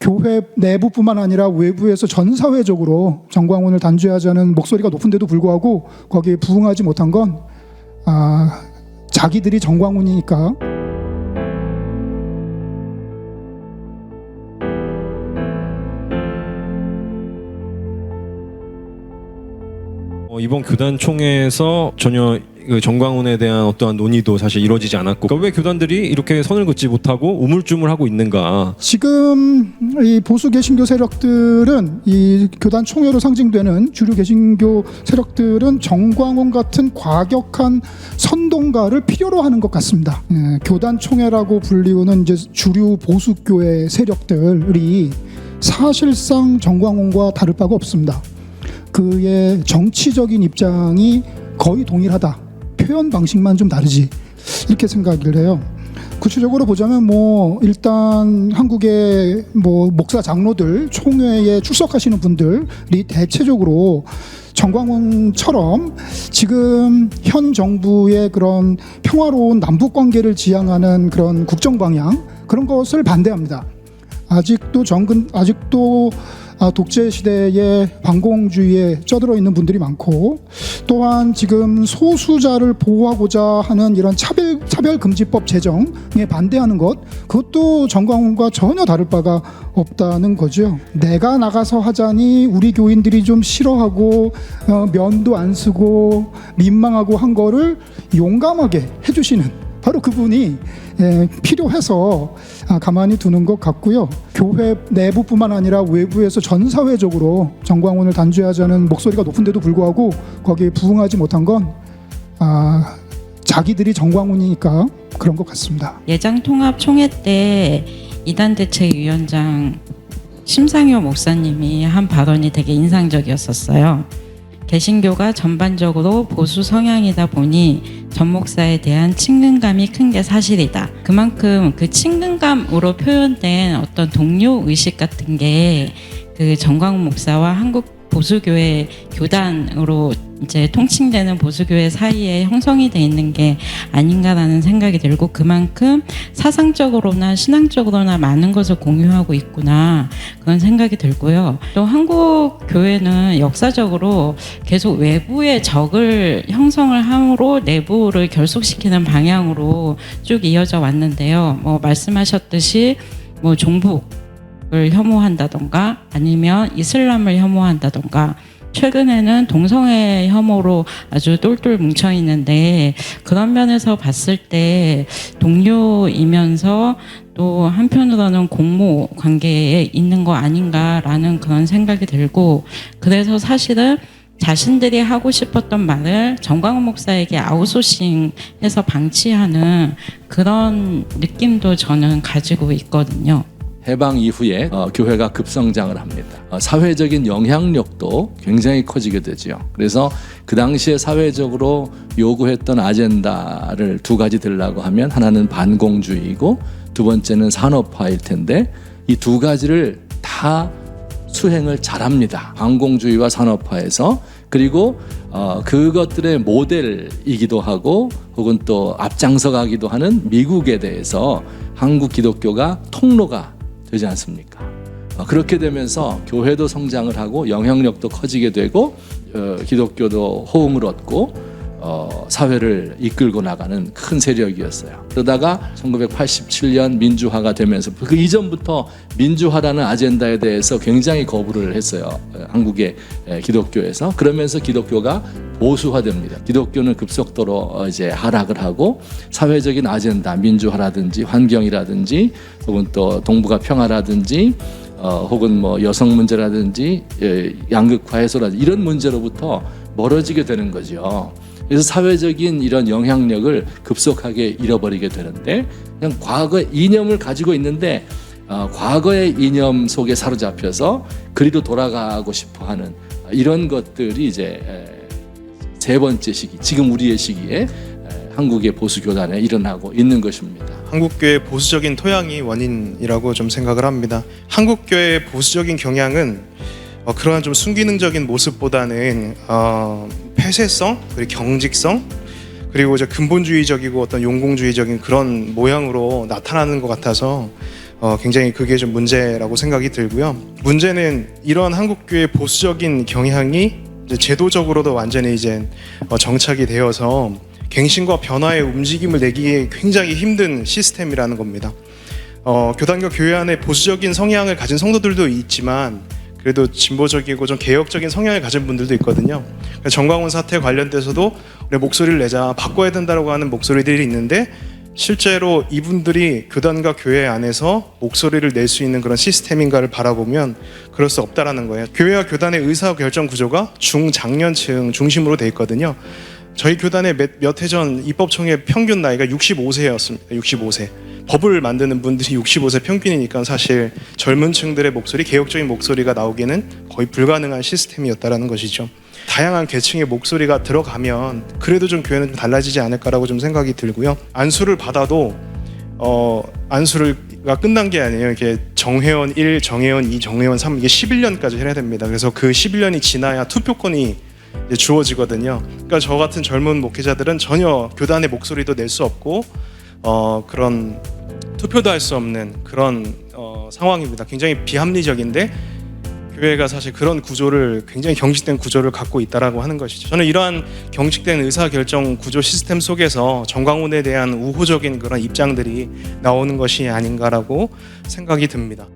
교회 내부뿐만 아니라 외부에서 전 사회적으로 정광훈을 단죄하자는 목소리가 높은데도 불구하고 거기에 부응하지 못한 건 자기들이 정광훈이니까. 이번 교단총회에서 전혀 정광훈에 대한 어떠한 논의도 사실 이루어지지 않았고, 그러니까 왜 교단들이 이렇게 선을 긋지 못하고 우물쭈물하고 있는가? 지금 이 보수 개신교 세력들은, 이 교단 총회로 상징되는 주류 개신교 세력들은 정광훈 같은 과격한 선동가를 필요로 하는 것 같습니다. 교단 총회라고 불리우는 이제 주류 보수 교회 세력들이 사실상 정광훈과 다를 바가 없습니다. 그의 정치적인 입장이 거의 동일하다. 표현 방식만 좀 다르지. 이렇게 생각을 해요. 구체적으로 보자면 일단 한국의 목사 장로들 총회에 출석하시는 분들이 대체적으로 정광훈처럼 지금 현 정부의 그런 평화로운 남북 관계를 지향하는 그런 국정 방향, 그런 것을 반대합니다. 아직도 독재 시대의 반공주의에 쩌들어 있는 분들이 많고, 또한 지금 소수자를 보호하고자 하는 이런 차별금지법 제정에 반대하는 것, 그것도 정광훈과 전혀 다를 바가 없다는 거죠. 내가 나가서 하자니 우리 교인들이 좀 싫어하고 면도 안 쓰고 민망하고 한 거를 용감하게 해주시는, 바로 그분이 필요해서 가만히 두는 것 같고요. 교회 내부뿐만 아니라 외부에서 전 사회적으로 정광훈을 단죄하자는 목소리가 높은데도 불구하고 거기에 부응하지 못한 건 자기들이 정광훈이니까 그런 것 같습니다. 예장통합총회 때 이단대책위원장 심상효 목사님이 한 발언이 되게 인상적이었었어요. 개신교가 전반적으로 보수 성향이다 보니 전 목사에 대한 친근감이 큰 게 사실이다. 그만큼 그 친근감으로 표현된 어떤 동료 의식 같은 게 그 정광훈 목사와 한국 보수교회 교단으로 이제 통칭되는 보수교회 사이에 형성이 돼 있는 게 아닌가라는 생각이 들고, 그만큼 사상적으로나 신앙적으로나 많은 것을 공유하고 있구나, 그런 생각이 들고요. 또 한국 교회는 역사적으로 계속 외부의 적을 형성을 함으로 내부를 결속시키는 방향으로 쭉 이어져 왔는데요. 말씀하셨듯이 종북을 혐오한다던가 아니면 이슬람을 혐오한다던가, 최근에는 동성애 혐오로 아주 똘똘 뭉쳐 있는데, 그런 면에서 봤을 때 동료이면서 또 한편으로는 공모 관계에 있는 거 아닌가라는 그런 생각이 들고, 그래서 사실은 자신들이 하고 싶었던 말을 정광훈 목사에게 아웃소싱해서 방치하는 그런 느낌도 저는 가지고 있거든요. 해방 이후에 교회가 급성장을 합니다. 사회적인 영향력도 굉장히 커지게 되죠. 그래서 그 당시에 사회적으로 요구했던 아젠다를 두 가지 들라고 하면, 하나는 반공주의이고 두 번째는 산업화일 텐데, 이 두 가지를 다 수행을 잘합니다. 반공주의와 산업화에서. 그리고 그것들의 모델이기도 하고 혹은 또 앞장서 가기도 하는 미국에 대해서 한국 기독교가 통로가 되지 않습니까? 그렇게 되면서 교회도 성장을 하고 영향력도 커지게 되고 기독교도 호응을 얻고 사회를 이끌고 나가는 큰 세력이었어요. 그러다가 1987년 민주화가 되면서, 그 이전부터 민주화라는 아젠다에 대해서 굉장히 거부를 했어요. 한국의 기독교에서. 그러면서 기독교가 보수화됩니다. 기독교는 급속도로 이제 하락을 하고, 사회적인 아젠다, 민주화라든지 환경이라든지 혹은 또 동북아 평화라든지 혹은 여성 문제라든지 양극화 해소라든지 이런 문제로부터 멀어지게 되는 거죠. 그래서 사회적인 이런 영향력을 급속하게 잃어버리게 되는데, 그냥 과거의 이념을 가지고 있는데 과거의 이념 속에 사로잡혀서 그리로 돌아가고 싶어하는 이런 것들이 이제 세 번째 시기, 지금 우리의 시기에 한국의 보수 교단에 일어나고 있는 것입니다. 한국교회의 보수적인 토양이 원인이라고 좀 생각을 합니다. 한국교회의 보수적인 경향은 그러한 좀 순기능적인 모습보다는 폐쇄성, 그리고 경직성, 그리고 이제 근본주의적이고 어떤 용공주의적인 그런 모양으로 나타나는 것 같아서 굉장히 그게 좀 문제라고 생각이 들고요. 문제는 이런 한국교회 보수적인 경향이 이제 제도적으로도 완전히 이제 정착이 되어서 갱신과 변화의 움직임을 내기에 굉장히 힘든 시스템이라는 겁니다. 교단과 교회 안에 보수적인 성향을 가진 성도들도 있지만 그래도 진보적이고 좀 개혁적인 성향을 가진 분들도 있거든요. 정광훈 사태 관련돼서도 우리 목소리를 내자, 바꿔야 된다고 하는 목소리들이 있는데 실제로 이분들이 교단과 교회 안에서 목소리를 낼 수 있는 그런 시스템인가를 바라보면 그럴 수 없다라는 거예요. 교회와 교단의 의사결정 구조가 중장년층 중심으로 돼 있거든요. 저희 교단의 몇 해 전 입법총회 평균 나이가 65세였습니다. 65세. 법을 만드는 분들이 65세 평균이니까 사실 젊은 층들의 목소리, 개혁적인 목소리가 나오기는 거의 불가능한 시스템이었다라는 것이죠. 다양한 계층의 목소리가 들어가면 그래도 좀 교회는 좀 달라지지 않을까라고 좀 생각이 들고요. 안수를 받아도 안수가 끝난 게 아니에요. 이게 정회원 1, 정회원 2, 정회원 3 이게 11년까지 해야 됩니다. 그래서 그 11년이 지나야 투표권이 이제 주어지거든요. 그러니까 저 같은 젊은 목회자들은 전혀 교단의 목소리도 낼 수 없고 그런 투표도 할 수 없는 그런 상황입니다. 굉장히 비합리적인데 교회가 사실 그런 구조를 굉장히 경직된 구조를 갖고 있다라고 하는 것이죠. 저는 이러한 경직된 의사결정 구조 시스템 속에서 정광훈에 대한 우호적인 그런 입장들이 나오는 것이 아닌가라고 생각이 듭니다.